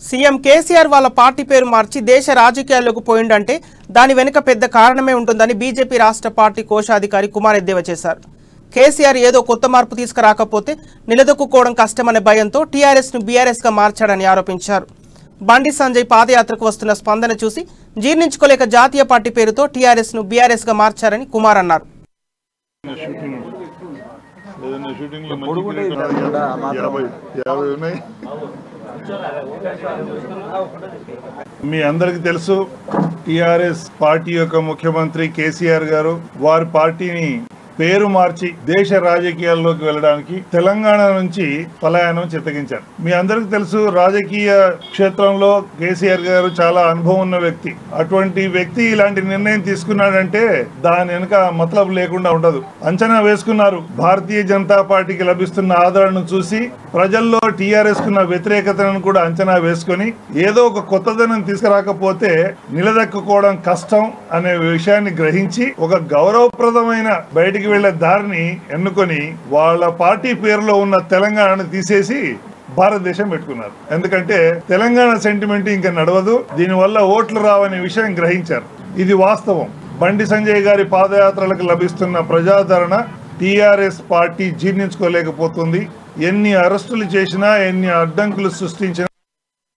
CM KCR వాళ్ళ party పేరు మార్చి దేశ రాజకీయాల్లోకి పోయిండంటే దాని వెనుక పెద్ద కారణమే ఉంటుందని బీజేపీ రాష్ట్ర పార్టీ కోశాధికారి కుమార్ ఎద్దేవా చేశారు. కేసీఆర్ ఏదో కొత్త మార్పు తీసుకురాకపోతే నిలదొక్కుకోవడం కష్టమనే భయంతో టీఆర్ఎస్ ను బీఆర్ఎస్ గా మార్చాడని ఆరోపించారు. బండి సంజయ్ పాదయాత్రకు వస్తున్న స్పందన చూసి జీర్ణించుకోలేక జాతీయ పార్టీ పేరుతో టీఆర్ఎస్ ను బీఆర్ఎస్ గా మార్చారని కుమార్ అన్నారు. మీ అందరికీ తెలుసు, టిఆర్ఎస్ పార్టీ యొక్క ముఖ్యమంత్రి కేసీఆర్ గారు వారి పార్టీని పేరు మార్చి దేశ రాజకీయాల్లోకి వెళ్ళడానికి తెలంగాణ నుంచి పలాయనం చిత్తగించారు. మీ అందరికీ తెలుసు, రాజకీయ క్షేత్రంలో కేసీఆర్ గారు చాలా అనుభవం ఉన్న వ్యక్తి. అటువంటి వ్యక్తి ఇలాంటి నిర్ణయం తీసుకున్నాడంటే దాని వెనుక మతలబు లేకుండా ఉండదు. అంచనా వేసుకున్నారు. భారతీయ జనతా పార్టీకి లభిస్తున్న ఆదరణను చూసి ప్రజల్లో టీఆర్ఎస్ కున్న వ్యతిరేకతను కూడా అంచనా వేసుకొని ఏదో ఒక కొత్తదనం తీసుకురాకపోతే నిలదొక్కుకోవడం కష్టం అనే విషయాన్ని గ్రహించి ఒక గౌరవప్రదమైన బయటికి వెళ్లే దారిని ఎన్నుకొని వాళ్ళ పార్టీ పేరులో ఉన్న తెలంగాణను తీసేసి భారతదేశం పెట్టుకున్నారు. ఎందుకంటే తెలంగాణ సెంటిమెంట్ ఇంకా నడవదు, దీనివల్ల ఓట్లు రావనే విషయం గ్రహించారు. ఇది వాస్తవం. బండి సంజయ్ గారి పాదయాత్రలకు లభిస్తున్న ప్రజాదరణ టీఆర్ఎస్ పార్టీ జీర్ణించుకోలేకపోతుంది. ఎన్ని అరెస్టులు చేసినా, ఎన్ని అడ్డంకులు సృష్టించినా